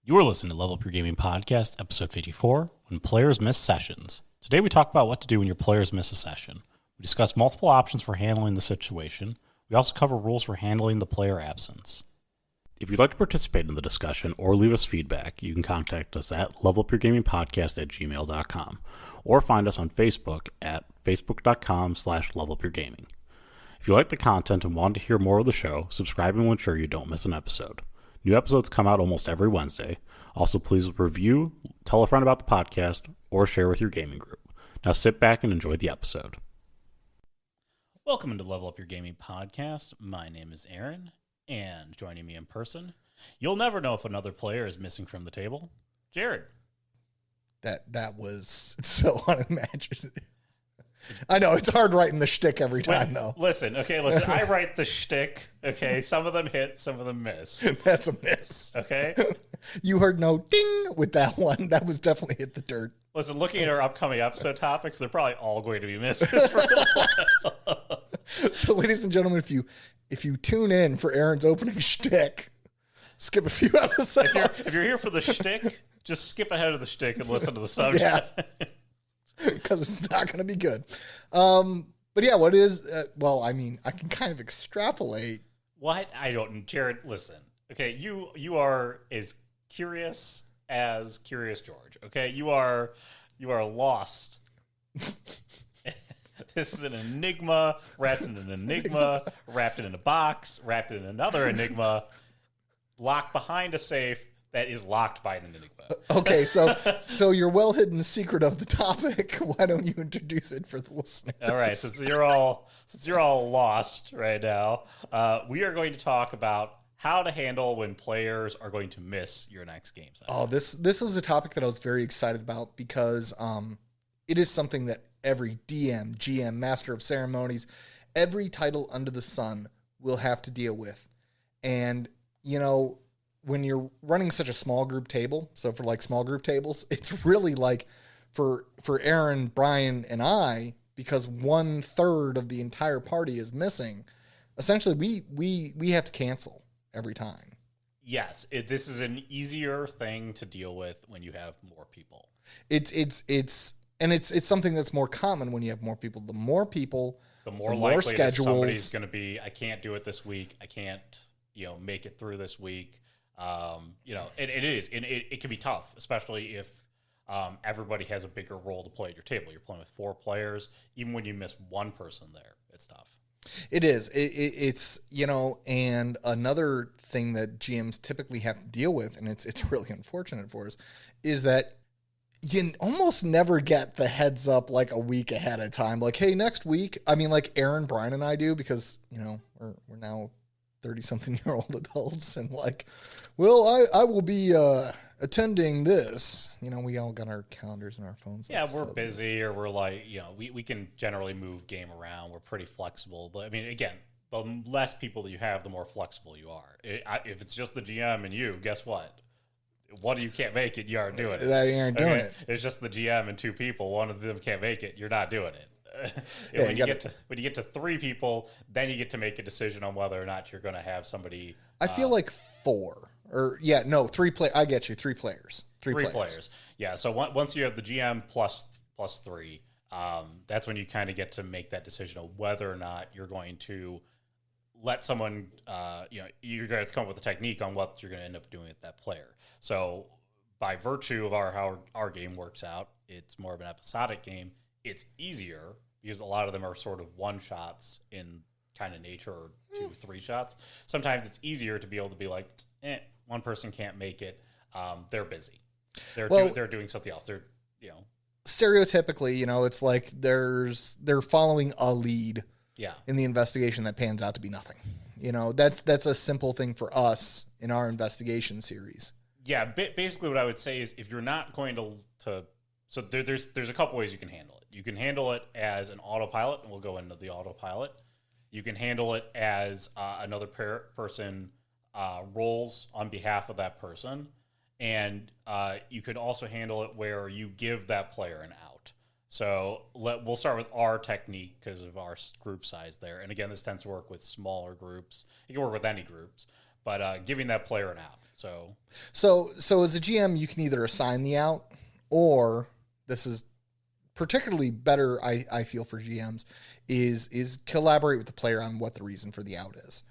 You are listening to Level Up Your Gaming Podcast, episode 54, When Players Miss Sessions. Today we talk about what to do when your players miss a session. We discuss multiple options for handling the situation. We also cover rules for handling the player absence. If you'd like to participate in the discussion or leave us feedback, you can contact us at levelupyourgamingpodcast@gmail.com or find us on Facebook at facebook.com/levelupyourgaming. If you like the content and want to hear more of the show, subscribing will ensure you don't miss an episode. New episodes come out almost every Wednesday. Also, please review, tell a friend about the podcast, or share with your gaming group. Now sit back and enjoy the episode. Welcome to Level Up Your Gaming Podcast. My name is Aaron, and joining me in person, you'll never know if another player is missing from the table, Jared. That was so unimaginative. I know, it's hard writing the shtick every time, though. Listen, I write the shtick, okay? Some of them hit, some of them miss. That's a miss. Okay? You heard no ding with that one. That was definitely hit the dirt. Listen, looking at our upcoming episode topics, they're probably all going to be misses for a while. So, ladies and gentlemen, if you tune in for Aaron's opening shtick, skip a few episodes. If you're here for the shtick, just skip ahead of the shtick and listen to the subject. Yeah. Because it's not going to be good. But yeah, what is, I can kind of extrapolate. What? I don't, Jared, listen. Okay, you are as Curious George. Okay, you are lost. This is an enigma, wrapped in an enigma, wrapped in a box, wrapped in another enigma, locked behind a safe that is locked by an enigma. Okay, so your well-hidden secret of the topic, why don't you introduce it for the listener? All right, since you're all lost right now, we are going to talk about how to handle when players are going to miss your next game session. Oh, this is a topic that I was very excited about because it is something that every DM, GM, Master of Ceremonies, every title under the sun will have to deal with. And, when you're running such a small group table, so for like small group tables, it's really like for Aaron, Brian, and I, because 1/3 of the entire party is missing, essentially we have to cancel every time. Yes, this is an easier thing to deal with when you have more people. It's something that's more common when you have more people. The more people, the more likely that somebody's going to be, I can't do it this week. I can't, make it through this week. It can be tough, especially if everybody has a bigger role to play at your table. You're playing with 4 players. Even when you miss one person there, it's tough. It is. It's and another thing that GMs typically have to deal with, and it's really unfortunate for us, is that you almost never get the heads up like a week ahead of time. Like, hey, next week. I mean, like Aaron, Brian, and I do because we're now 30-something-year-old adults, and like, well, I will be attending this. We all got our calendars and our phones. Yeah, we're busy, or we're like, we can generally move game around. We're pretty flexible. But I mean, again, the less people that you have, the more flexible you are. If it's just the GM and you, guess what? One of you can't make it, you aren't doing it. That you aren't doing it. It's just the GM and 2 people. One of them can't make it. You're not doing it. When you get to 3 people, then you get to make a decision on whether or not you're going to have somebody. I feel like 4 or 3 play. I get you. 3 players. 3 players. Yeah. So once you have the GM plus 3, that's when you kind of get to make that decision of whether or not you're going to let someone. You're going to come up with a technique on what you're going to end up doing with that player. So by virtue of how our game works out, it's more of an episodic game. It's easier because a lot of them are sort of 1-shots in kind of nature, or 2, 3 shots. Sometimes it's easier to be able to be like, one person can't make it. They're busy. They're doing something else. They're, stereotypically, it's like they're following a lead. Yeah. In the investigation that pans out to be nothing. That's a simple thing for us in our investigation series. Yeah. Basically what I would say is if you're not going to so there's a couple ways you can handle it. You can handle it as an autopilot, and we'll go into the autopilot. You can handle it as another person rolls on behalf of that person. And you could also handle it where you give that player an out. So we'll start with our technique because of our group size there. And again, this tends to work with smaller groups. You can work with any groups, but giving that player an out. So as a GM, you can either assign the out, or this is particularly better, I feel, for GMs, is collaborate with the player on what the reason for the out is.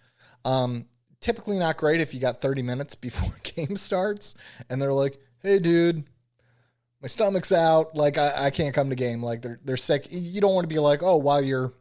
Typically not great if you got 30 minutes before game starts and they're like, hey, dude, my stomach's out. Like, I can't come to game. Like, they're sick. You don't want to be like, oh, while you're,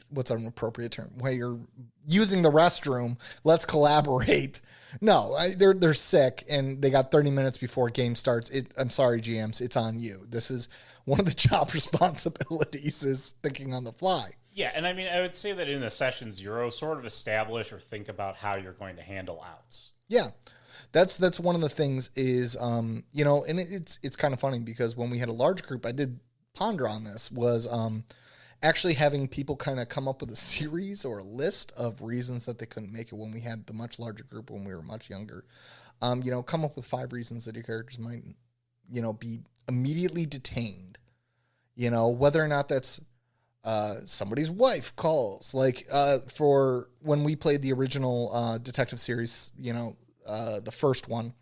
what's an appropriate term? While you're using the restroom, let's collaborate. No, they're sick and they got 30 minutes before game starts. I'm sorry, GMs, it's on you. This is one of the job responsibilities, is thinking on the fly. Yeah, and I mean, I would say that in the session 0, sort of establish or think about how you're going to handle outs. Yeah, that's one of the things is, and it's kind of funny because when we had a large group, I did ponder on this, was actually having people kind of come up with a series or a list of reasons that they couldn't make it when we had the much larger group, when we were much younger. Come up with 5 reasons that your characters might, be immediately detained. Whether or not that's somebody's wife calls, like for when we played the original detective series, the first one.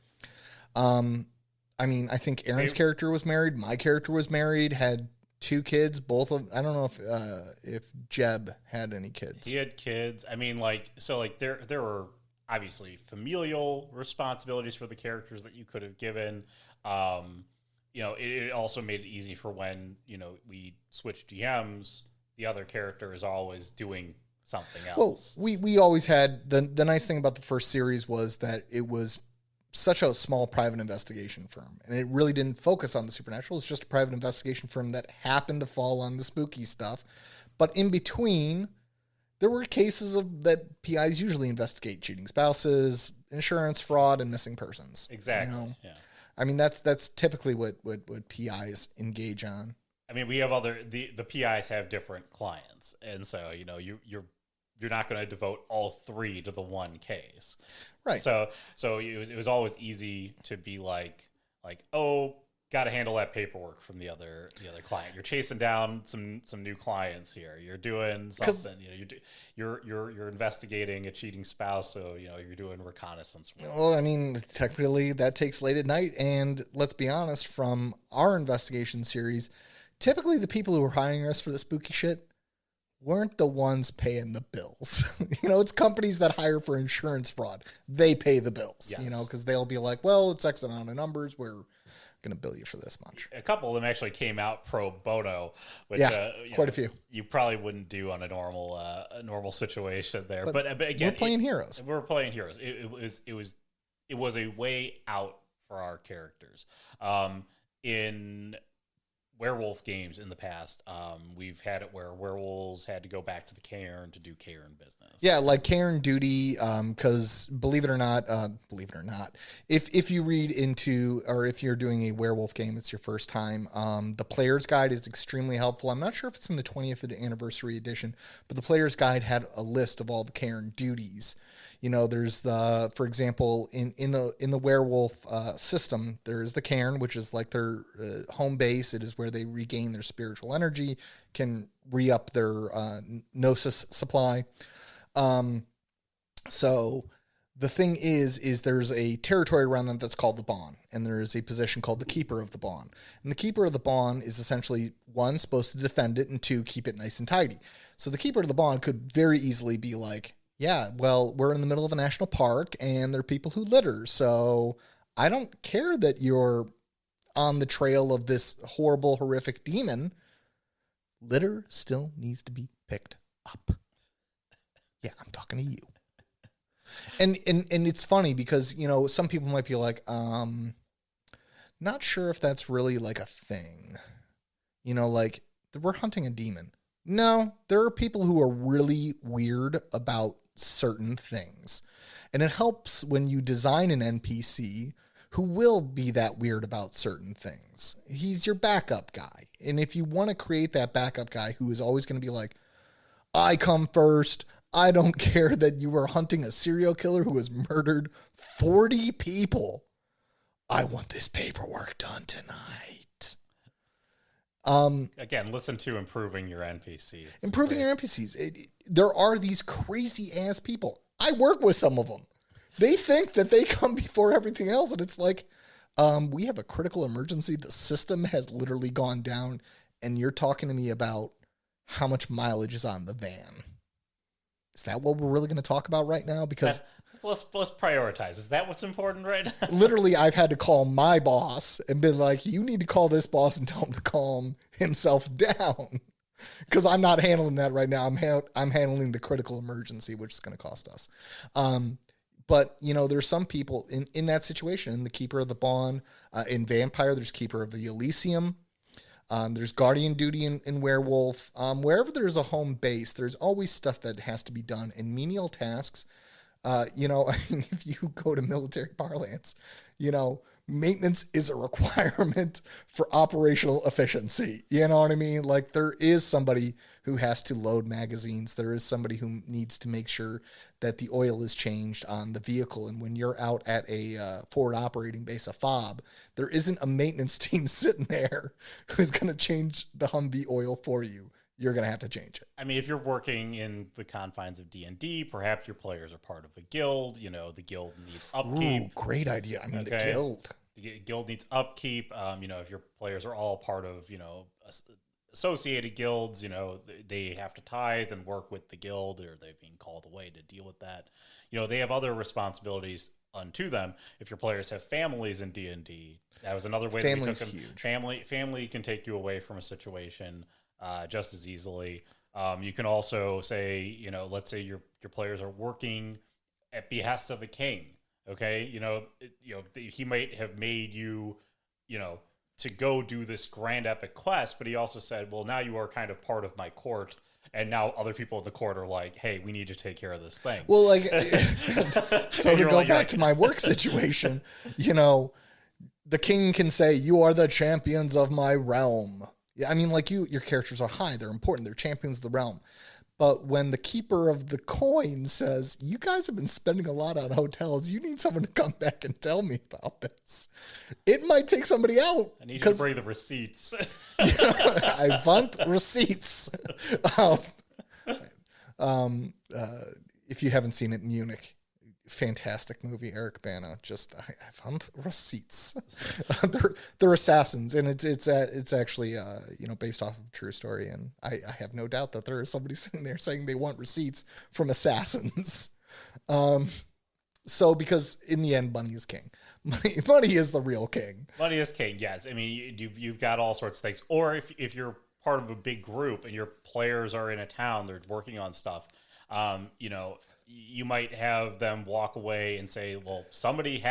I think Aaron's character was married. My character was married, had 2 kids, both of, I don't know if Jeb had any kids. He had kids. I mean, there were obviously familial responsibilities for the characters that you could have given. It also made it easy for when, we switched GMs, the other character is always doing something else. Well, we always had, the nice thing about the first series was that it was such a small private investigation firm, and it really didn't focus on the supernatural. It's just a private investigation firm that happened to fall on the spooky stuff. But in between, there were cases that PIs usually investigate: cheating spouses, insurance fraud, and missing persons. Exactly. Yeah. I mean, that's typically what PIs engage on. I mean, we have the PIs have different clients, and so you're not going to devote all 3 to the one case. Right. So it was always easy to be like, oh, got to handle that paperwork from the other client. You're chasing down some new clients here. You're doing something. You're investigating a cheating spouse. So you're doing reconnaissance work. Well, I mean, technically that takes late at night, and let's be honest, from our investigation series, typically the people who are hiring us for the spooky shit weren't the ones paying the bills. It's companies that hire for insurance fraud. They pay the bills, yes. Because they'll be like, well, it's X amount of numbers. We're going to bill you for this much. A couple of them actually came out pro bono, which quite a few. You probably wouldn't do on a normal situation there. But again, we're playing heroes. We're playing heroes. It was a way out for our characters. In werewolf games in the past, we've had it where werewolves had to go back to the cairn to do cairn business. Yeah, like cairn duty, because believe it or not, if you read into, or if you're doing a werewolf game, it's your first time, the player's guide is extremely helpful. I'm not sure if it's in the 20th anniversary edition, but the player's guide had a list of all the cairn duties. There's for example, in the werewolf system, there's the cairn, which is like their home base. It is where they regain their spiritual energy, can re-up their gnosis supply. So the thing is there's a territory around them that's called the Bawn, and there is a position called the Keeper of the Bawn. And the Keeper of the Bawn is essentially, 1, supposed to defend it, and 2, keep it nice and tidy. So the Keeper of the Bawn could very easily be like, yeah, well, we're in the middle of a national park and there are people who litter. So I don't care that you're on the trail of this horrible, horrific demon. Litter still needs to be picked up. Yeah, I'm talking to you. And it's funny because, some people might be like, not sure if that's really like a thing. Like we're hunting a demon. No, there are people who are really weird about certain things. And it helps when you design an NPC who will be that weird about certain things. He's your backup guy. And if you want to create that backup guy who is always going to be like, I come first. I don't care that you were hunting a serial killer who has murdered 40 people. I want this paperwork done tonight. Again, listen to improving your NPCs. Your NPCs. There are these crazy ass people. I work with some of them. They think that they come before everything else, and it's like, we have a critical emergency. The system has literally gone down, and you're talking to me about how much mileage is on the van. Is that what we're really going to talk about right now? Because let's prioritize. Is that what's important right now? Literally, I've had to call my boss and been like, you need to call this boss and tell him to calm himself down. Because I'm not handling that right now. I'm handling the critical emergency, which is going to cost us. But, there's some people in that situation. The Keeper of the Bond, in Vampire, there's Keeper of the Elysium. There's Guardian Duty in Werewolf. Wherever there's a home base, there's always stuff that has to be done. And menial tasks, if you go to military parlance, maintenance is a requirement for operational efficiency. You know what I mean? Like, there is somebody who has to load magazines. There is somebody who needs to make sure that the oil is changed on the vehicle. And when you're out at a forward operating base, a FOB, there isn't a maintenance team sitting there who's going to change the Humvee oil for you. You're going to have to change it. I mean, if you're working in the confines of D&D, perhaps your players are part of a guild. The guild needs upkeep. Ooh, great idea. I mean, the guild. The guild needs upkeep. If your players are all part of, associated guilds, they have to tithe and work with the guild, or they're being called away to deal with that. They have other responsibilities unto them. If your players have families in D&D, that was another way that we took them. Huge. Family can take you away from a situation just as easily. You can also say, let's say your players are working at behest of the king. Okay, he might have made you, to go do this grand epic quest, but he also said, well, now you are kind of part of my court, and now other people in the court are like, hey, we need to take care of this thing. Well, so to go back to my work situation, the king can say, you are the champions of my realm. Yeah, I mean, like, your characters are high, they're important, they're champions of the realm. But when the Keeper of the Coin says, you guys have been spending a lot on hotels, you need someone to come back and tell me about this, it might take somebody out. I need you to bring the receipts. I want receipts. If you haven't seen it, Munich, fantastic movie, Eric Bana. I found receipts. they're assassins, and it's actually based off of a true story. And I have no doubt that there is somebody sitting there saying they want receipts from assassins. So because in the end, money is king. Money is the real king. Money is king. Yes, I mean you've got all sorts of things. Or if you're part of a big group and your players are in a town, they're working on stuff. You might have them walk away and say, well, somebody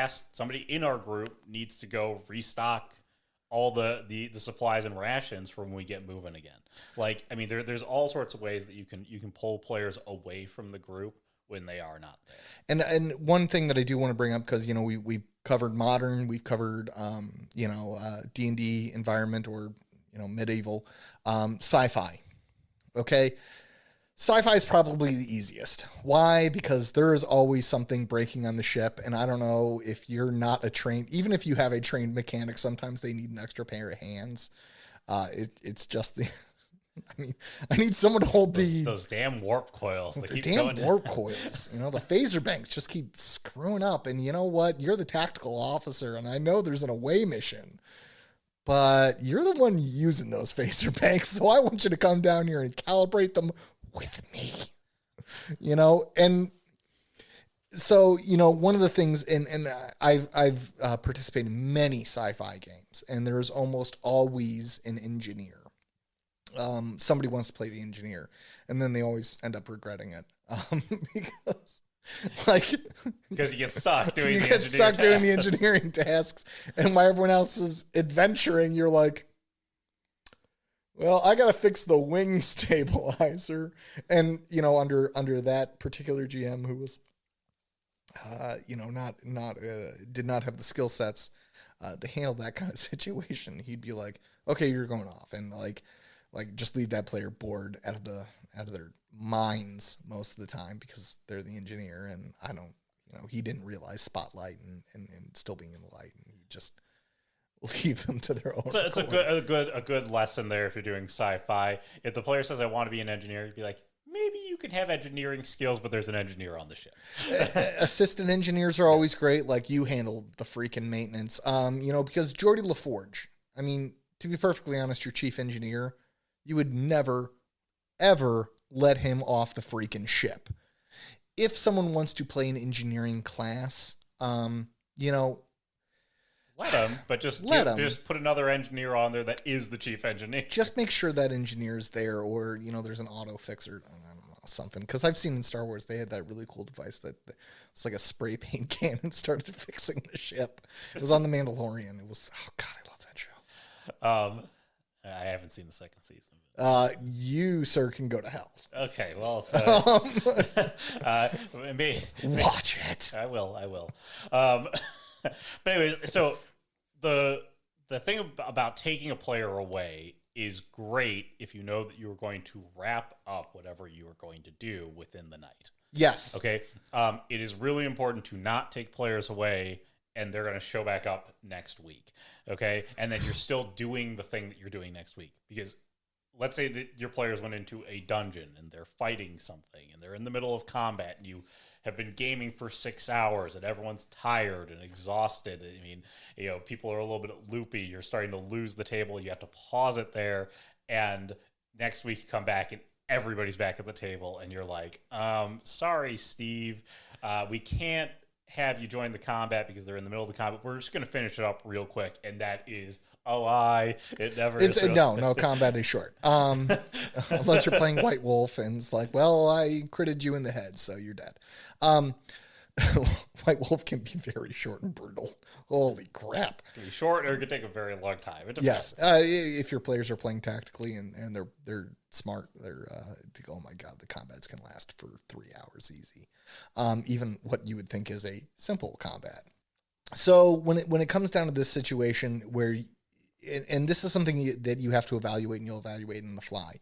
in our group needs to go restock all the supplies and rations for when we get moving again. Like, I mean, there's all sorts of ways that you can pull players away from the group when they are not there. And one thing that I do want to bring up, because, we've covered modern, we've covered, D&D environment, or, medieval, sci-fi. Okay. Sci-fi is probably the easiest. Why? Because there is always something breaking on the ship. And I don't know if you're not even if you have a trained mechanic, sometimes they need an extra pair of hands. It's just I need someone to hold those damn warp coils. The damn warp coils. The phaser banks just keep screwing up. And you know what? You're the tactical officer, and I know there's an away mission, but you're the one using those phaser banks. So I want you to come down here and calibrate them with me, and so, one of the things, and I've participated in many sci-fi games, and there's almost always an engineer. Somebody wants to play the engineer, and then they always end up regretting it, because you get stuck doing the engineering tasks, and while everyone else is adventuring, you're like, well, I got to fix the wing stabilizer. And, under that particular GM who was, did not have the skill sets to handle that kind of situation, he'd be like, okay, you're going off. And like just leave that player bored out of their minds most of the time, because they're the engineer. And he didn't realize spotlight and still being in the light. And he just leave them to their own. So it's a good lesson there if you're doing sci-fi. If the player says, I want to be an engineer, you'd be like, maybe you can have engineering skills, but there's an engineer on the ship. Assistant engineers are always great. Like, you handle the freaking maintenance. Because Geordie LaForge, I mean, to be perfectly honest, your chief engineer, you would never, ever let him off the freaking ship. If someone wants to play an engineering class, let them, but just put another engineer on there that is the chief engineer. Just make sure that engineer's there, or there's an auto fixer, I don't know, something. Because I've seen in Star Wars they had that really cool device that it's like a spray paint can and started fixing the ship. It was on The Mandalorian. It was, oh god, I love that show. I haven't seen the second season. You, sir, can go to hell. Okay, well, watch it. I will. But anyways, so the thing about taking a player away is great if you know that you are going to wrap up whatever you are going to do within the night. Yes. Okay. It is really important to not take players away and they're going to show back up next week. Okay. And then you're still doing the thing that you're doing next week. Because let's say that your players went into a dungeon and they're fighting something and they're in the middle of combat and you have been gaming for 6 hours and everyone's tired and exhausted. I mean, people are a little bit loopy. You're starting to lose the table. You have to pause it there. And next week you come back and everybody's back at the table and you're like, sorry, Steve, we can't have you join the combat because they're in the middle of the combat. We're just going to finish it up real quick. And that is a lie. It never is. No, combat is short. Unless you're playing White Wolf and it's like, well, I critted you in the head, so you're dead. White Wolf can be very short and brutal. Holy crap. It can be short or it can take a very long time. It depends. Yes. If your players are playing tactically and they're smart, oh my God, the combats can last for 3 hours easy. Even what you would think is a simple combat. So when it comes down to this situation where, and this is something that you have to evaluate and you'll evaluate on the fly.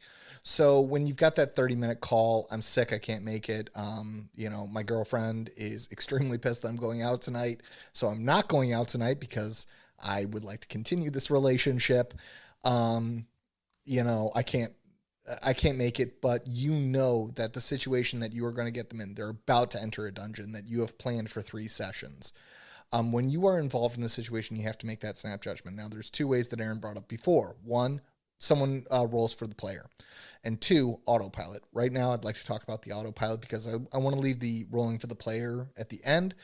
So when you've got that 30-minute call, I'm sick, I can't make it. My girlfriend is extremely pissed that I'm going out tonight. So I'm not going out tonight because I would like to continue this relationship. I can't make it, but that the situation that you are going to get them in, they're about to enter a dungeon that you have planned for 3 sessions. When you are involved in this situation, you have to make that snap judgment. Now, there's 2 ways that Aaron brought up before. 1, someone rolls for the player. And 2, autopilot. Right now, I'd like to talk about the autopilot because I want to leave the rolling for the player at the end,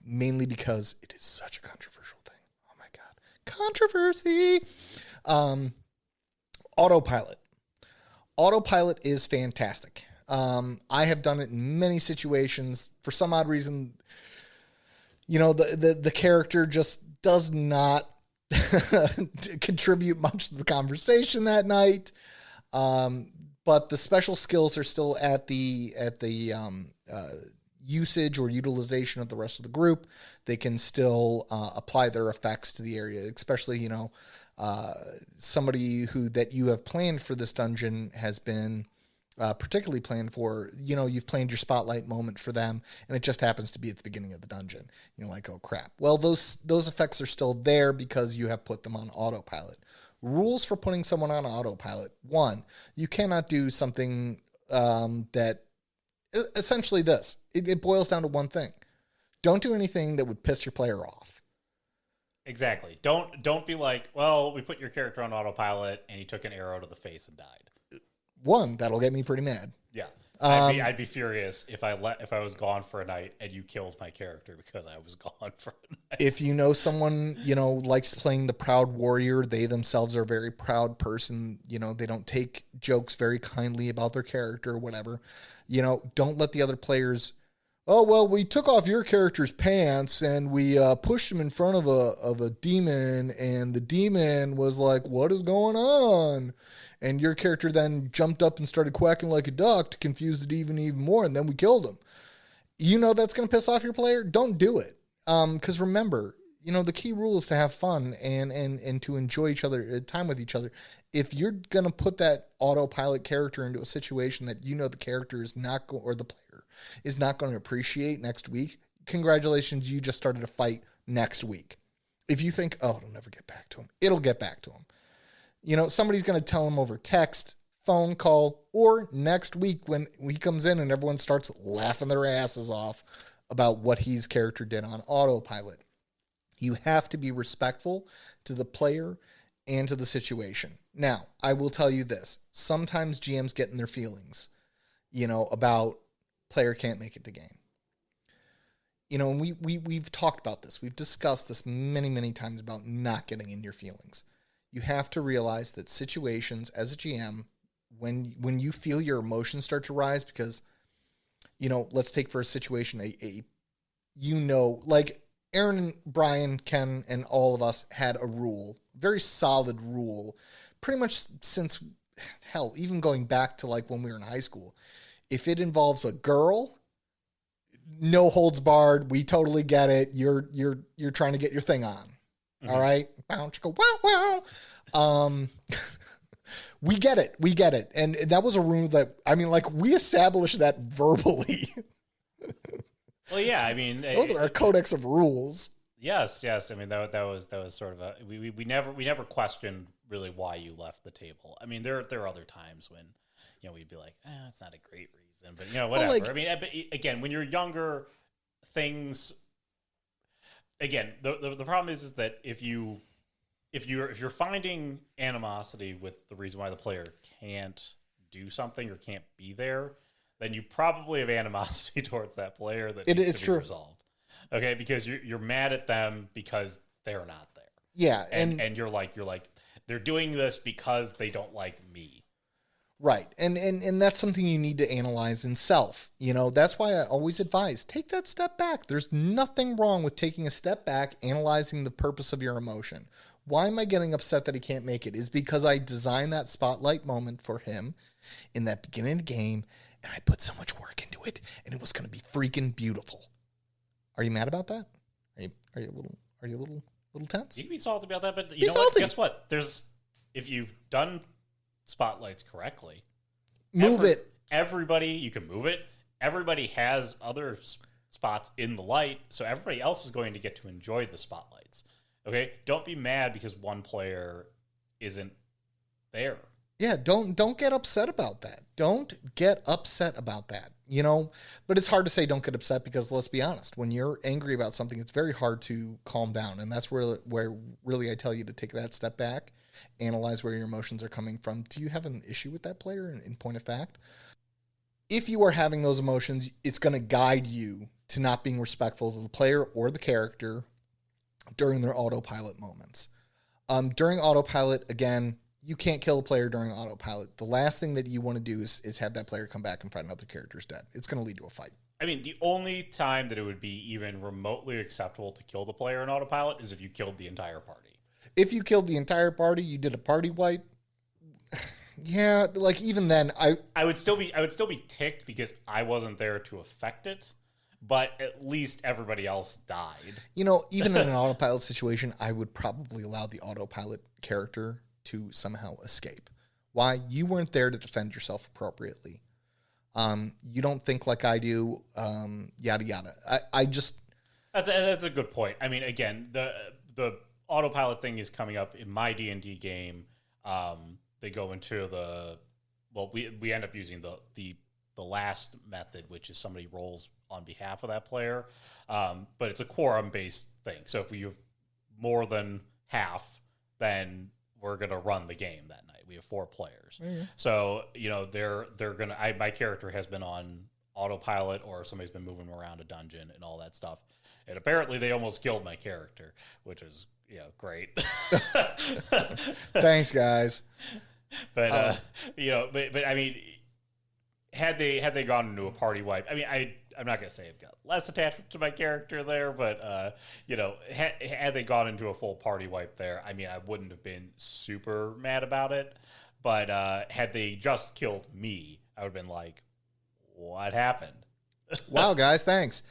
mainly because it is such a controversial thing. Oh, my God. Controversy! Autopilot. Autopilot is fantastic. I have done it in many situations. For some odd reason, the character just does not contribute much to the conversation that night. But the special skills are still at the usage or utilization of the rest of the group. They can still apply their effects to the area, especially, somebody that you have planned for this dungeon has been particularly planned for, you've planned your spotlight moment for them, and it just happens to be at the beginning of the dungeon. You're like, oh crap. Well, those effects are still there because you have put them on autopilot. Rules for putting someone on autopilot. 1, you cannot do something that essentially this. It boils down to one thing. Don't do anything that would piss your player off. Exactly. Don't be like, well, we put your character on autopilot and he took an arrow to the face and died. 1, that'll get me pretty mad. Yeah. I'd be furious if I was gone for a night and you killed my character because I was gone for a night. If someone, likes playing the proud warrior, they themselves are a very proud person, they don't take jokes very kindly about their character or whatever. Don't let the other players, oh, well, we took off your character's pants and we pushed him in front of a demon and the demon was like, what is going on? And your character then jumped up and started quacking like a duck to confuse the demon even more, and then we killed him. That's going to piss off your player? Don't do it. Because remember, the key rule is to have fun and to enjoy each other, time with each other. If you're going to put that autopilot character into a situation that the character is not or the player is not going to appreciate next week, congratulations, you just started a fight next week. If you think, oh, it'll never get back to him, it'll get back to him. Somebody's going to tell him over text, phone call or next week when he comes in and everyone starts laughing their asses off about what his character did on autopilot. You have to be respectful to the player and to the situation. Now, I will tell you this. Sometimes GMs get in their feelings, about player can't make it to game. And we've talked about this. We've discussed this many, many times about not getting in your feelings. You have to realize that situations as a GM, when you feel your emotions start to rise, because, let's take for a situation, like Aaron and Brian, Ken, and all of us had a rule, very solid rule, pretty much since, hell, even going back to like when we were in high school. If it involves a girl, no holds barred. We totally get it. You're trying to get your thing on. Mm-hmm. All right. Bounce, go, wow, wow. We get it. And that was a rule that, we established that verbally. Well, yeah, I mean, those are our codex of rules. Yes. I mean, that was sort of we never questioned really why you left the table. I mean, there are other times when, we'd be like, it's not a great reason, but whatever. Well, I mean, again, when you're younger, things. Again, the problem is that if you're finding animosity with the reason why the player can't do something or can't be there, then you probably have animosity towards that player that needs to be resolved. Okay, because you're mad at them because they're not there. Yeah, and you're like they're doing this because they don't like me. Right. And that's something you need to analyze in self. That's why I always advise, take that step back. There's nothing wrong with taking a step back, analyzing the purpose of your emotion. Why am I getting upset that he can't make it? Is because I designed that spotlight moment for him in that beginning of the game, and I put so much work into it, and it was going to be freaking beautiful. Are you mad about that? Are you a little tense? You can be salty about that, but you know what? Guess what? If you've done spotlights correctly, everybody, you can move it. Everybody has other spots in the light, so everybody else is going to get to enjoy the spotlights. Okay, don't be mad because one player isn't there. Yeah, don't get upset about that. Don't get upset about that. But it's hard to say don't get upset because let's be honest, when you're angry about something, it's very hard to calm down, and that's where really I tell you to take that step back. Analyze where your emotions are coming from. Do you have an issue with that player in point of fact? If you are having those emotions, it's going to guide you to not being respectful to the player or the character during their autopilot moments. During autopilot, again, you can't kill a player during autopilot. The last thing that you want to do is have that player come back and find another character's dead. It's going to lead to a fight. I mean, the only time that it would be even remotely acceptable to kill the player in autopilot is if you killed the entire party. If you killed the entire party, you did a party wipe. Yeah, like even then, I would still be ticked because I wasn't there to affect it, but at least everybody else died. Even in an autopilot situation, I would probably allow the autopilot character to somehow escape. Why? You weren't there to defend yourself appropriately. You don't think like I do. Yada yada. I just that's a good point. I mean, again, the autopilot thing is coming up in my D&D game. They go into we end up using the last method, which is somebody rolls on behalf of that player. But it's a quorum based thing. So if we have more than half, then we're going to run the game that night. We have 4 players. Mm-hmm. So, they're going to, my character has been on autopilot or somebody's been moving around a dungeon and all that stuff. And apparently they almost killed my character, which is, great. Thanks, guys. But I mean, had they gone into a party wipe, I mean, I'm not gonna say I've got less attachment to my character there, but had they gone into a full party wipe there, I mean, I wouldn't have been super mad about it. But had they just killed me, I would have been like, what happened? Wow, guys, thanks.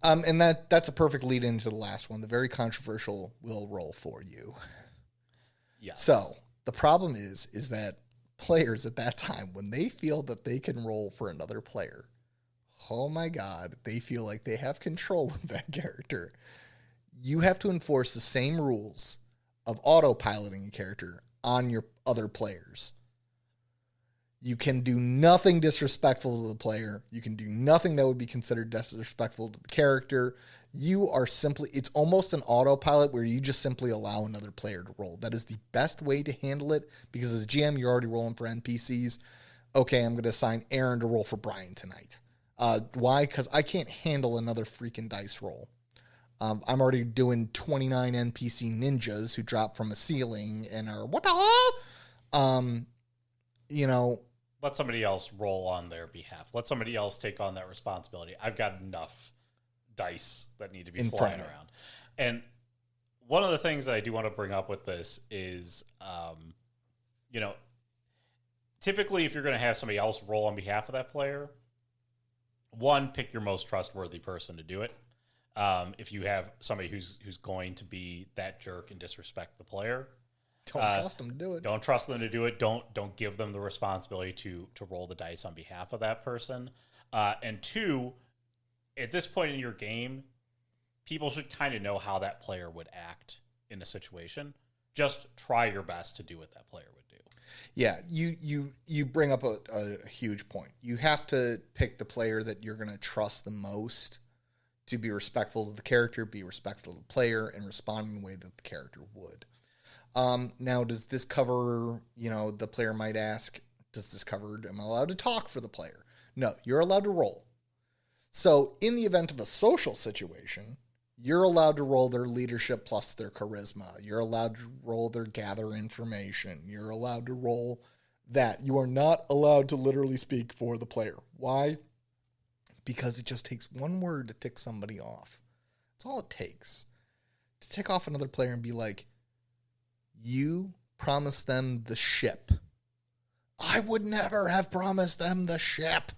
And that's a perfect lead into the last one. The very controversial will roll for you. Yeah. So the problem is that players at that time, when they feel that they can roll for another player, oh my God, they feel like they have control of that character. You have to enforce the same rules of autopiloting a character on your other players. You can do nothing disrespectful to the player. You can do nothing that would be considered disrespectful to the character. You are simply, it's almost an autopilot where you just simply allow another player to roll. That is the best way to handle it because as a GM, you're already rolling for NPCs. Okay, I'm going to assign Aaron to roll for Brian tonight. Why? Because I can't handle another freaking dice roll. I'm already doing 29 NPC ninjas who drop from a ceiling and are, what the hell? Let somebody else roll on their behalf. Let somebody else take on that responsibility. I've got enough dice that need to be flying around. And one of the things that I do want to bring up with this is, typically if you're going to have somebody else roll on behalf of that player, one, pick your most trustworthy person to do it. If you have somebody who's going to be that jerk and disrespect the player, don't trust them to do it. Don't trust them to do it. Don't give them the responsibility to roll the dice on behalf of that person. And two, at this point in your game, people should kind of know how that player would act in a situation. Just try your best to do what that player would do. Yeah, you bring up a huge point. You have to pick the player that you're going to trust the most to be respectful to the character, be respectful to the player, and respond in the way that the character would. Now, does this cover, the player might ask, does this cover, am I allowed to talk for the player? No, you're allowed to roll. So in the event of a social situation, you're allowed to roll their leadership plus their charisma. You're allowed to roll their gather information. You're allowed to roll that. You are not allowed to literally speak for the player. Why? Because it just takes one word to tick somebody off. That's all it takes. To tick off another player and be like, you promised them the ship. I would never have promised them the ship.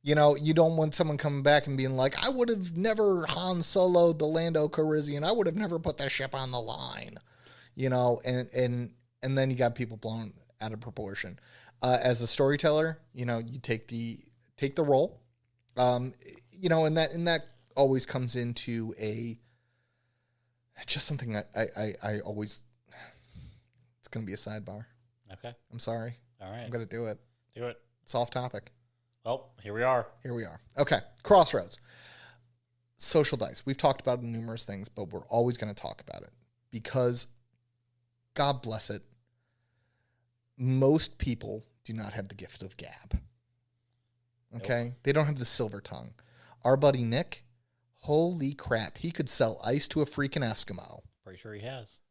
You don't want someone coming back and being like, I would have never Han Solo'd the Lando Calrissian. I would have never put that ship on the line. And then you got people blown out of proportion. As a storyteller, you take the role. And that always comes into just something I always, it's going to be a sidebar. Okay. I'm sorry. All right. I'm going to do it. Do it. It's off topic. Well, here we are. Okay. Crossroads. Social dice. We've talked about numerous things, but we're always going to talk about it because, God bless it, most people do not have the gift of gab. Okay? Nope. They don't have the silver tongue. Our buddy Nick, holy crap, he could sell ice to a freaking Eskimo. Pretty sure he has.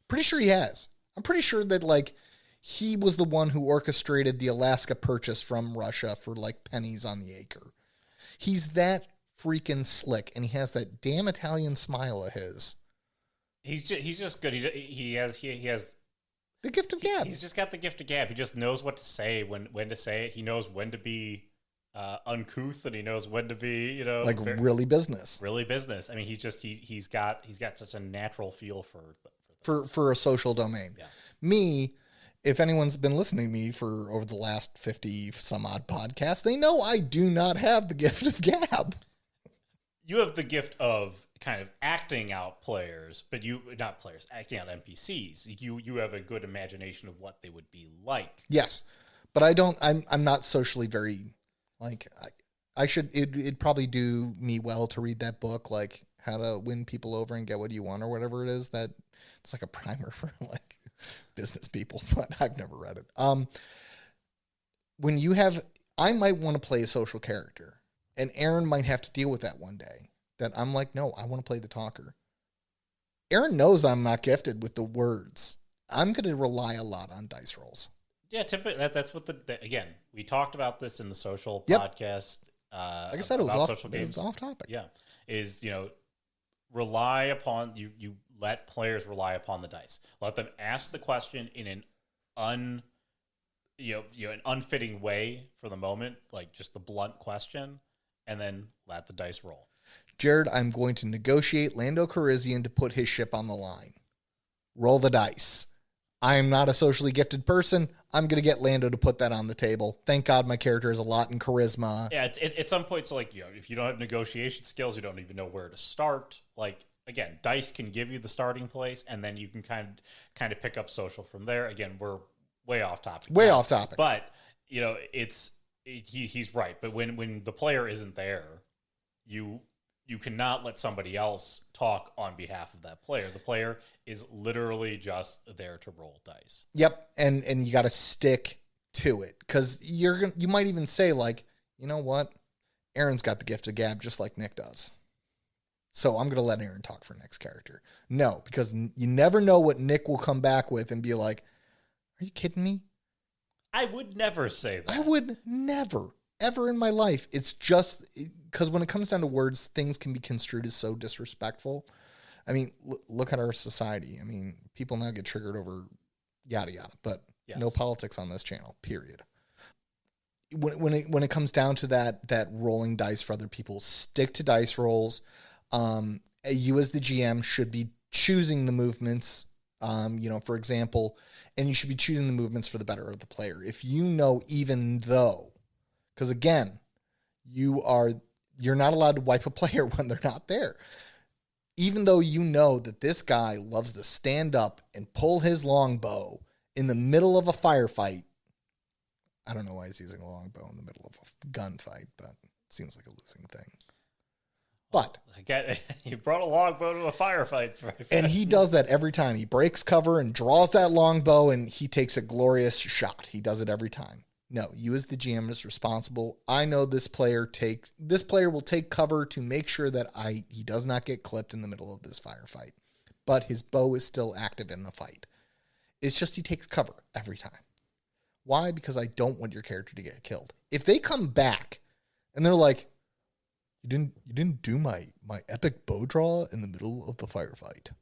I'm pretty sure that, he was the one who orchestrated the Alaska purchase from Russia for, pennies on the acre. He's that freaking slick, and he has that damn Italian smile of his. He's just good. He has the gift of gab. He's just got the gift of gab. He just knows what to say, when to say it. He knows when to be uncouth, and he knows when to be, really business. Really business. I mean, he's got such a natural feel for a social domain. Yeah. Me, if anyone's been listening to me for over the last 50 some odd podcasts, they know I do not have the gift of gab. You have the gift of kind of acting out players, but acting out NPCs. You have a good imagination of what they would be like. Yes, but I'm not socially very, I should, it'd probably do me well to read that book, How to Win People Over and Get What You Want or whatever it is. That it's like a primer for business people, but I've never read it. I might want to play a social character, and Aaron might have to deal with that one day. That I'm like, no, I want to play the talker. Aaron knows I'm not gifted with the words. I'm going to rely a lot on dice rolls. Yeah, typically that's what again, we talked about this in the social podcast. Like I said, it was off topic. Yeah, rely upon you let players rely upon the dice. Let them ask the question in an an unfitting way for the moment, just the blunt question, and then let the dice roll. Jared, I'm going to negotiate Lando Calrissian to put his ship on the line. Roll the dice. I am not a socially gifted person. I'm going to get Lando to put that on the table. Thank God my character has a lot in charisma. Yeah, at some points, if you don't have negotiation skills, you don't even know where to start. Again, dice can give you the starting place, and then you can kind of pick up social from there. Again, we're way off topic. Off topic. But, he's right. But when the player isn't there, you cannot let somebody else talk on behalf of that player. The player is literally just there to roll dice. Yep, and you got to stick to it, because you might even say, like, you know what, Aaron's got the gift of gab just like Nick does, so I'm gonna let Aaron talk for next character. No, because you never know what Nick will come back with and be like, "Are you kidding me?" I would never say that. I would never, ever in my life. It's just because when it comes down to words, things can be construed as so disrespectful. I mean, look at our society. I mean, people now get triggered over yada yada, but yes. No politics on this channel, period. When it comes down to that rolling dice for other people, stick to dice rolls. You as the GM should be choosing the movements, for example, and you should be choosing the movements for the better of the player. If you know, even though, because again, you're not allowed to wipe a player when they're not there. Even though you know that this guy loves to stand up and pull his longbow in the middle of a firefight. I don't know why he's using a longbow in the middle of a gunfight, but it seems like a losing thing. But he brought a longbow to a firefight, right? And he does that every time. He breaks cover and draws that longbow, and he takes a glorious shot. He does it every time. No, you as the GM is responsible. I know this player will take cover to make sure that he does not get clipped in the middle of this firefight, but his bow is still active in the fight. It's just he takes cover every time. Why? Because I don't want your character to get killed. If they come back and they're like, you didn't do my epic bow draw in the middle of the firefight,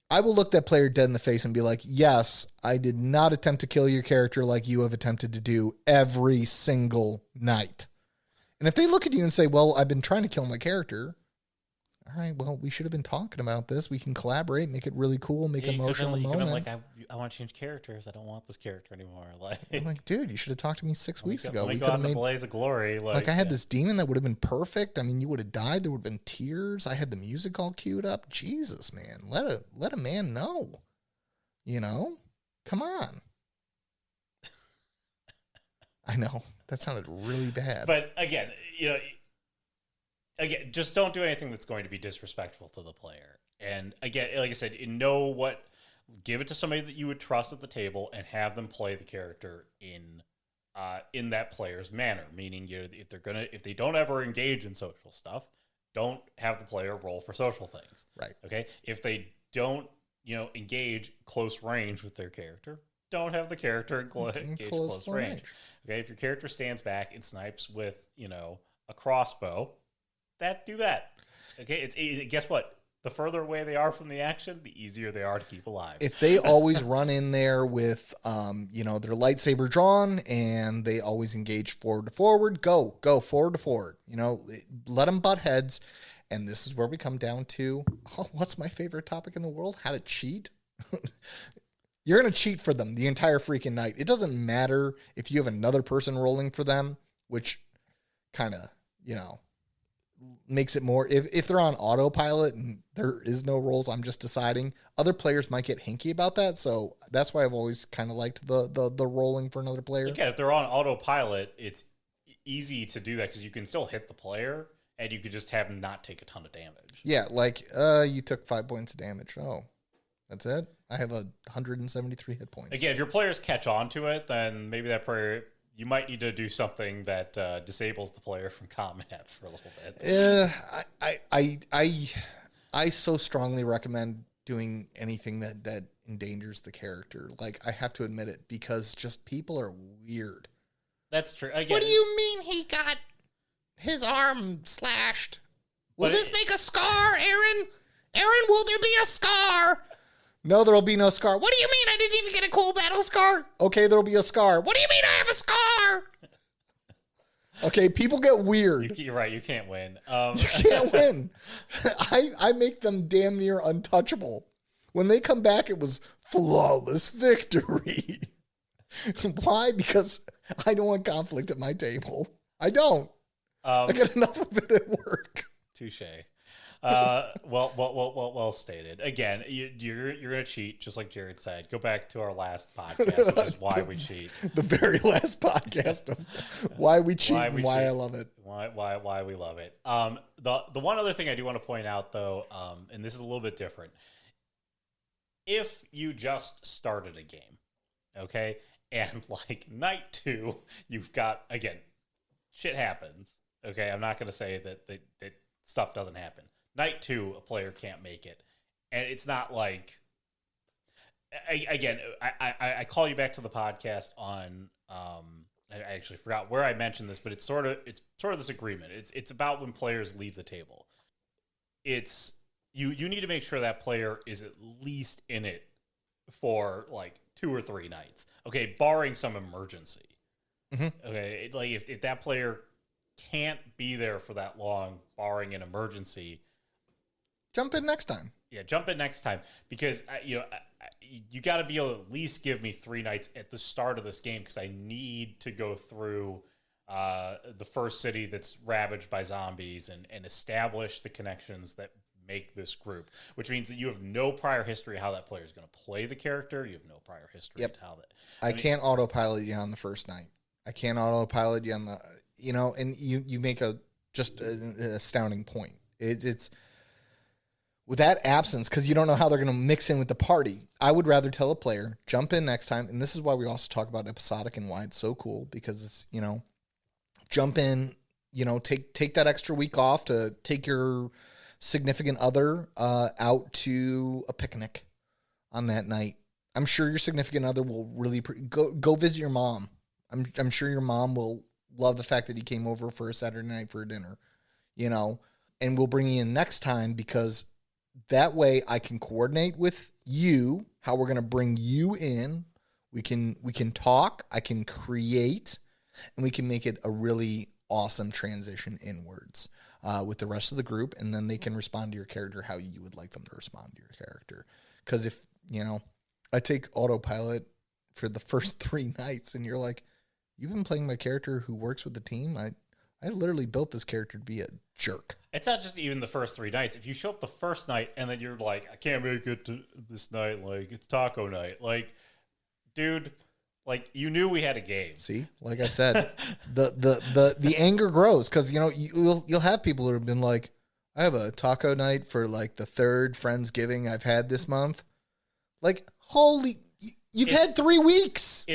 I will look that player dead in the face and be like, yes, I did not attempt to kill your character like you have attempted to do every single night. And if they look at you and say, well, I've been trying to kill my character. All right, well, we should have been talking about this. We can collaborate, make it really cool, make an emotional moment. Like, I want to change characters. I don't want this character anymore. I'm like, dude, you should have talked to me 6 weeks ago. We could have made a blaze of glory. Like I had this demon that would have been perfect. I mean, you would have died. There would have been tears. I had the music all queued up. Jesus, man, let a man know. Come on. I know that sounded really bad, but again, just don't do anything that's going to be disrespectful to the player. And again, like I said, give it to somebody that you would trust at the table and have them play the character in that player's manner. Meaning, if they don't ever engage in social stuff, don't have the player roll for social things. Right. Okay. If they don't, engage close range with their character, don't have the character engage close range. Okay. If your character stands back and snipes with, a crossbow, do that. Okay, guess what? The further away they are from the action, the easier they are to keep alive. If they always run in there with, their lightsaber drawn and they always engage forward to forward, go forward to forward. Let them butt heads. And this is where we come down to, what's my favorite topic in the world? How to cheat. You're going to cheat for them the entire freaking night. It doesn't matter if you have another person rolling for them, which kind of, makes it more, if they're on autopilot and there is no rolls, I'm just deciding. Other players might get hinky about that, so that's why I've always kind of liked the rolling for another player. Again, if they're on autopilot, it's easy to do that because you can still hit the player and you could just have them not take a ton of damage. Yeah, like you took 5 points of damage. Oh, that's it? I have 173 hit points. Again, if your players catch on to it, then maybe that player, you might need to do something that disables the player from combat for a little bit. I so strongly recommend doing anything that endangers the character. Like, I have to admit it, because just people are weird. That's true. Again, what do you mean he got his arm slashed? Will this make a scar, Aaron? Aaron, will there be a scar? No, there'll be no scar. What do you mean I didn't even get a cool battle scar? Okay, there'll be a scar. What do you mean I have a scar? Okay, people get weird. You're right, you can't win. You can't win. I make them damn near untouchable. When they come back, it was flawless victory. Why? Because I don't want conflict at my table. I don't. I get enough of it at work. Touche. Well stated. Again, you're gonna cheat, just like Jared said. Go back to our last podcast, which is why we cheat. The very last podcast of why we cheat and why I love it. Why we love it. The one other thing I do want to point out, though, and this is a little bit different. If you just started a game, okay, and like night 2, you've got, again, shit happens. Okay, I'm not going to say that stuff doesn't happen. Night 2, a player can't make it, and it's not like. I call you back to the podcast on. I actually forgot where I mentioned this, but it's sort of this agreement. It's about when players leave the table. It's you need to make sure that player is at least in it for like 2 or 3 nights. Okay, barring some emergency. Mm-hmm. Okay, like if that player can't be there for that long, barring an emergency, jump in next time. Yeah, jump in next time, because you got to be able to at least give me 3 nights at the start of this game, because I need to go through the first city that's ravaged by zombies and establish the connections that make this group, which means that you have no prior history of how that player is going to play the character. You have no prior history of how that. I can't autopilot you on the first night. I can't autopilot you on the, and you make an astounding point. It's with that absence, because you don't know how they're going to mix in with the party. I would rather tell a player, jump in next time. And this is why we also talk about episodic and why it's so cool, because it's, jump in, take that extra week off to take your significant other out to a picnic on that night. I'm sure your significant other will really go visit your mom. I'm sure your mom will love the fact that he came over for a Saturday night for a dinner, and we'll bring you in next time, because that way I can coordinate with you how we're going to bring you in. We can talk, I can create, and we can make it a really awesome transition inwards with the rest of the group, and then they can respond to your character how you would like them to respond to your character. Because if, I take autopilot for the first 3 nights and you're like, you've been playing my character who works with the team, I literally built this character to be a jerk. It's not just even the first 3 nights. If you show up the first night and then you're like, I can't make it to this night, like it's taco night, like, dude, like you knew we had a game. See, like I said, the anger grows, because you'll have people who have been like, I have a taco night for like the 3rd Friendsgiving I've had this month. Like, holy, you've had 3 weeks.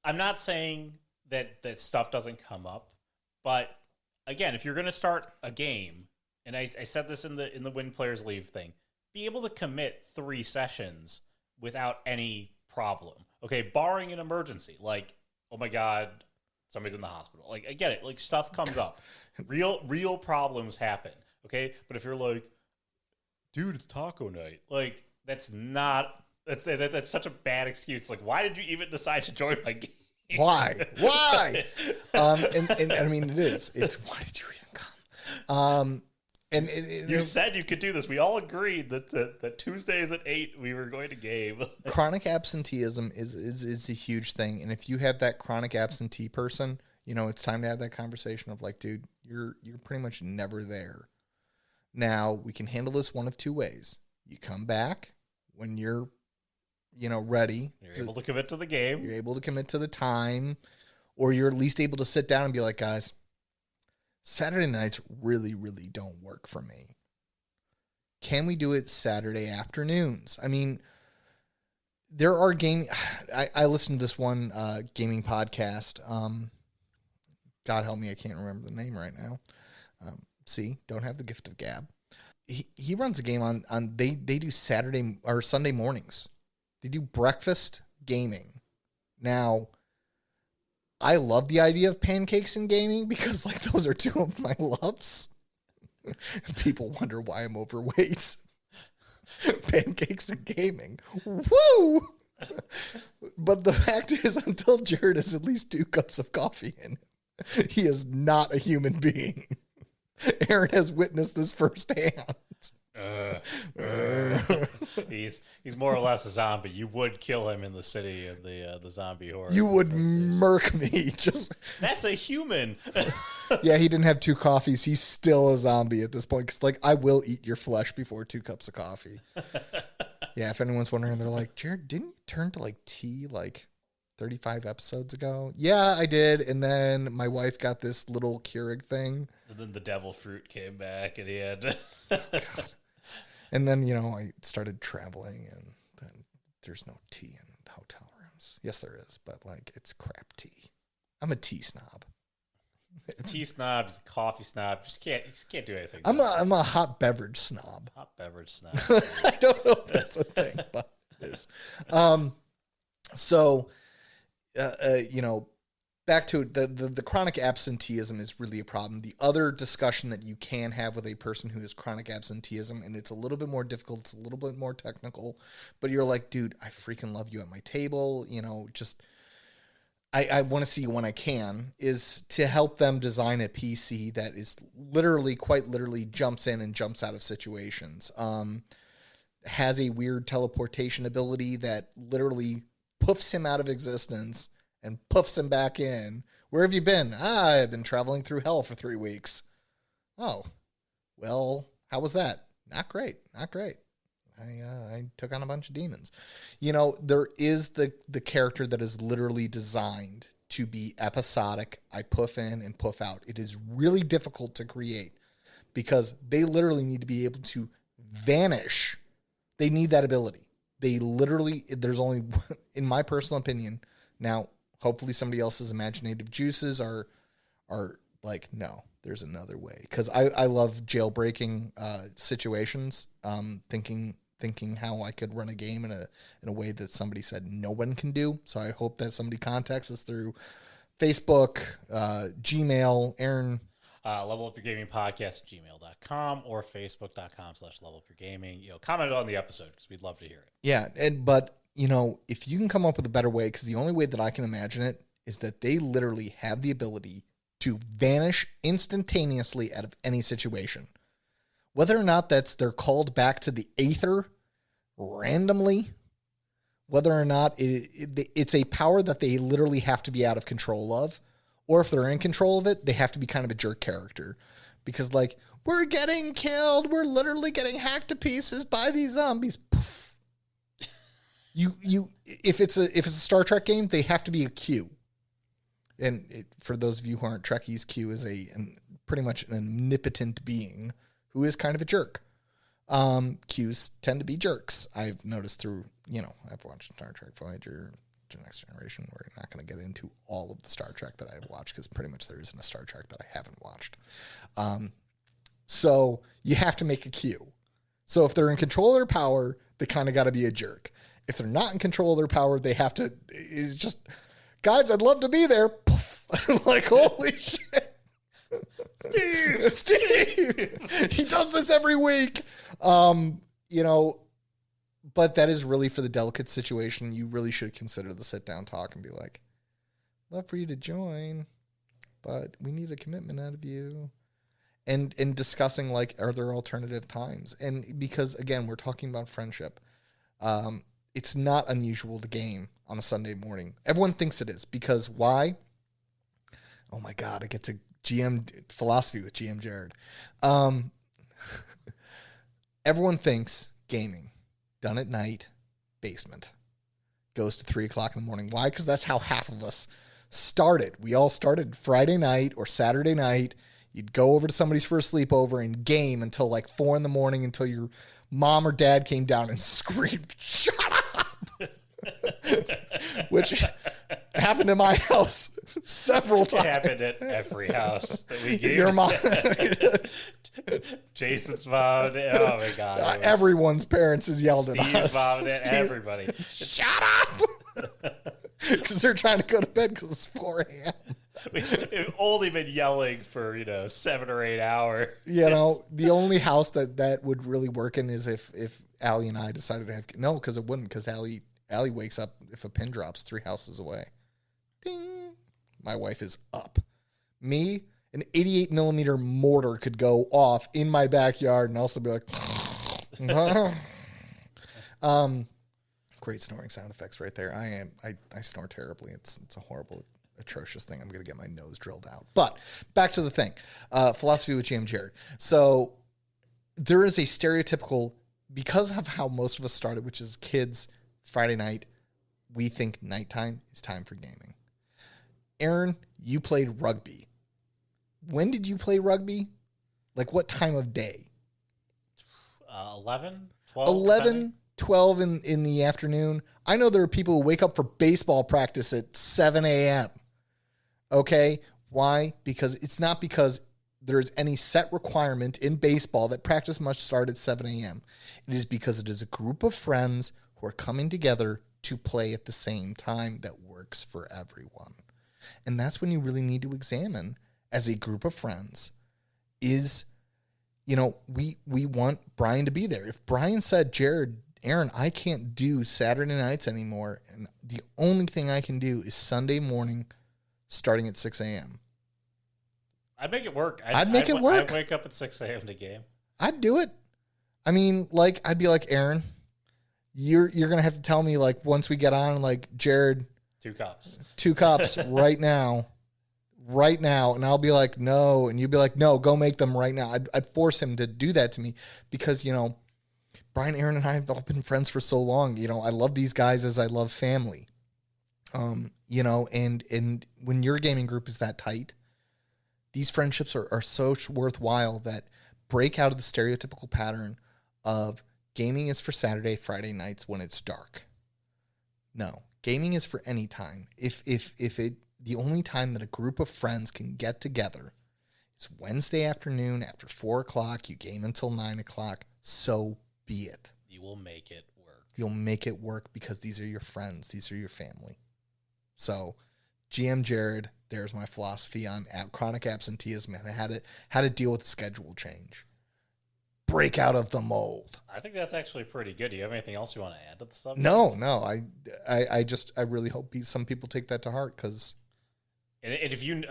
I'm not saying that stuff doesn't come up, but again, if you're going to start a game, and I said this in the when players leave thing, be able to commit 3 sessions without any problem. Okay, barring an emergency, like, oh my God, somebody's in the hospital. Like, I get it. Like, stuff comes up. Real problems happen. Okay, but if you're like, dude, it's taco night, like, that's such a bad excuse. Like, why did you even decide to join my game? Why? And I mean, it is. It's, why did you even come? You said you could do this. We all agreed that Tuesdays at 8 we were going to game. Chronic absenteeism is a huge thing, and if you have that chronic absentee person, it's time to have that conversation of like, dude, you're pretty much never there. Now we can handle this one of 2 ways. You come back when you're ready. You're able to commit to the game. You're able to commit to the time, or you're at least able to sit down and be like, guys, Saturday nights really, really don't work for me. Can we do it Saturday afternoons? I mean, there are I listened to this one gaming podcast. God help me, I can't remember the name right now. See, don't have the gift of gab. He runs a game on they do Saturday or Sunday mornings. They do breakfast gaming. Now, I love the idea of pancakes in gaming, because like those are 2 of my loves. People wonder why I'm overweight. Pancakes and gaming. Woo! But the fact is, until Jared has at least 2 cups of coffee in him, he is not a human being. Aaron has witnessed this firsthand. He's more or less a zombie. You would kill him in the city of the zombie horror. You would murk me. That's a human. Yeah, he didn't have 2 coffees. He's still a zombie at this point. Because, like, I will eat your flesh before 2 cups of coffee. Yeah, if anyone's wondering, they're like, Jared, didn't you turn to, like, tea, like, 35 episodes ago? Yeah, I did. And then my wife got this little Keurig thing. And then the devil fruit came back, and he had to... God. And then, I started traveling, and then there's no tea in hotel rooms. Yes, there is, but, like, it's crap tea. I'm a tea snob. Tea snob, just a coffee snob. Just can't do anything. I'm a hot beverage snob. Hot beverage snob. I don't know if that's a thing, but it is. So, back to the chronic absenteeism is really a problem. The other discussion that you can have with a person who has chronic absenteeism, and it's a little bit more difficult, it's a little bit more technical, but you're like, dude, I freaking love you at my table. I want to see you when I can, is to help them design a PC that is quite literally jumps in and jumps out of situations. Has a weird teleportation ability that literally poofs him out of existence and puffs him back in. Where have you been? I've been traveling through hell for 3 weeks. Oh, well, how was that? Not great. I took on a bunch of demons. There is the character that is literally designed to be episodic. I puff in and puff out. It is really difficult to create because they literally need to be able to vanish. They need that ability. There's only, in my personal opinion, now, hopefully somebody else's imaginative juices are like, no, there's another way. Because I love jailbreaking situations, thinking how I could run a game in a way that somebody said no one can do. So I hope that somebody contacts us through Facebook, Gmail, Aaron. Level Up Your Gaming Podcast at gmail.com or facebook.com/levelupyourgaming. Comment on the episode because we'd love to hear it. Yeah, but if you can come up with a better way, because the only way that I can imagine it is that they literally have the ability to vanish instantaneously out of any situation. Whether or not they're called back to the aether randomly, whether or not it's a power that they literally have to be out of control of, or if they're in control of it, they have to be kind of a jerk character. Because, like, we're getting killed, we're literally getting hacked to pieces by these zombies. Poof. If it's a Star Trek game, they have to be a Q. And for those of you who aren't Trekkies, Q is pretty much an omnipotent being who is kind of a jerk. Qs tend to be jerks. I've noticed through, I've watched Star Trek Voyager, Next Generation. We're not going to get into all of the Star Trek that I've watched because pretty much there isn't a Star Trek that I haven't watched. So you have to make a Q. So if they're in control of their power, they kind of got to be a jerk. If they're not in control of their power, they have to, it's just, guys, I'd love to be there. Poof. Like, holy shit. Steve, he does this every week. But that is really for the delicate situation. You really should consider the sit down talk and be like, love for you to join, but we need a commitment out of you. And discussing, like, are there alternative times? And because, again, we're talking about friendship. It's not unusual to game on a Sunday morning. Everyone thinks it is because why? Oh my God, I get to GM philosophy with GM Jared. Everyone thinks gaming done at night, basement, goes to 3 o'clock in the morning. Why? Because that's how half of us started. We all started Friday night or Saturday night. You'd go over to somebody's for a sleepover and game until like 4 in the morning until your mom or dad came down and screamed, "Shut up!" Which happened in my house several times. It happened at every house that we gave. Your mom. Jason's mom. Oh my God. Everyone's parents has yelled at us. Steve's mom and everybody. Shut up! Because they're trying to go to bed because it's 4 a.m. We've only been yelling for 7 or 8 hours. The only house that would really work in is if Allie and I decided to have because it wouldn't, because Allie wakes up if a pin drops 3 houses away. Ding. My wife is up. Me, an 88 millimeter mortar could go off in my backyard and also be like, Great snoring sound effects right there. I snore terribly. It's a horrible, atrocious thing. I'm going to get my nose drilled out. But back to the thing. Philosophy with GM Jared. So there is a stereotypical, because of how most of us started, which is kids, Friday night, we think nighttime is time for gaming. Aaron, you played rugby. When did you play rugby? Like what time of day? 11, 12. 11, 12 in the afternoon. I know there are people who wake up for baseball practice at 7 a.m. Okay? Why? Because it's not because there's any set requirement in baseball that practice must start at 7 a.m. It is because it is a group of friends who are coming together to play at the same time that works for everyone. And that's when you really need to examine, as a group of friends, is, we want Brian to be there. If Brian said, Jared, Aaron, I can't do Saturday nights anymore, and the only thing I can do is Sunday morning starting at 6 a.m. I'd make it work. I'd make it work. I'd wake up at 6 a.m. to game. I'd do it. I mean, I'd be like, Aaron, you're going to have to tell me, once we get on, Jared, 2 cups right now. And I'll be like, no. And you'd be like, no, go make them right now. I'd force him to do that to me because, Brian, Aaron, and I have all been friends for so long. I love these guys as I love family. And when your gaming group is that tight, these friendships are so worthwhile that break out of the stereotypical pattern of gaming is for Saturday, Friday nights when it's dark. No, gaming is for any time. The only time that a group of friends can get together is Wednesday afternoon after 4 o'clock. You game until 9 o'clock. So be it. You will make it work. You'll make it work because these are your friends. These are your family. So GM Jared, there's my philosophy on chronic absenteeism and how to deal with the schedule change. Break out of the mold. I think that's actually pretty good. Do you have anything else you want to add to the subject? No. I really hope some people take that to heart because. And if you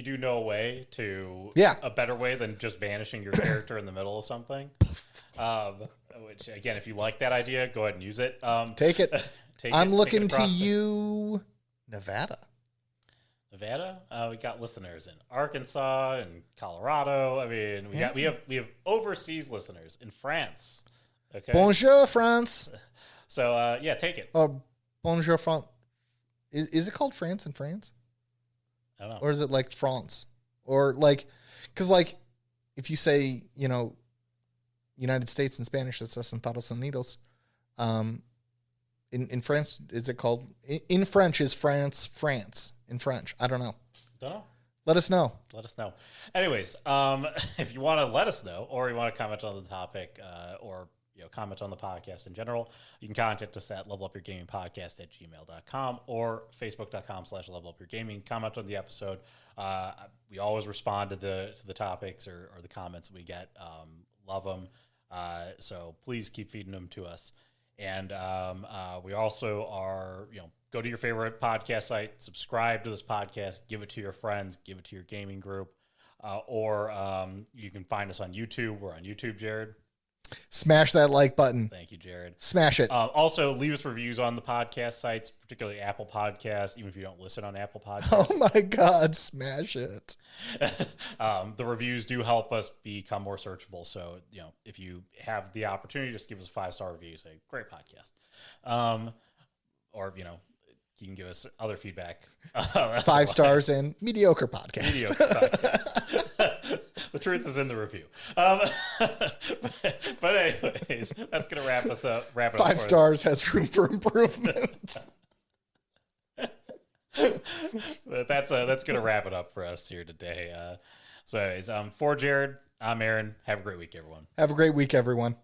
do know a way to a better way than just vanishing your character in the middle of something, which again, if you like that idea, go ahead and use it. Take it. I'm looking to you, Nevada. We got listeners in Arkansas and Colorado. I mean, we have overseas listeners in France. Okay. Bonjour, France. So take it. Bonjour, France. Is it called France in France? I don't know. Or is it like France? Or because if you say, United States in Spanish, it's Estados Unidos. In France, is it called, in French is France, in French? I don't know. Let us know. Anyways, if you want to let us know, or you want to comment on the topic, or comment on the podcast in general, you can contact us at levelupyourgamingpodcast@gmail.com or facebook.com/levelupyourgaming. Comment on the episode. We always respond to the topics or the comments that we get. Love them. So please keep feeding them to us. And we also are, go to your favorite podcast site, subscribe to this podcast, give it to your friends, give it to your gaming group, or you can find us on YouTube. We're on YouTube, Jared. Smash that like button. Thank you, Jared. Smash it. Also, leave us reviews on the podcast sites, particularly Apple Podcasts, even if you don't listen on Apple Podcasts. Oh, my God. Smash it. The reviews do help us become more searchable. So, if you have the opportunity, just give us a 5-star review. Say, great podcast. Or, you can give us other feedback. 5 stars and mediocre podcast. The truth is in the review. But anyways, that's going to wrap it up. 5 stars has room for improvement. But that's going to wrap it up for us here today. So anyways, for Jared, I'm Aaron. Have a great week, everyone. Have a great week, everyone.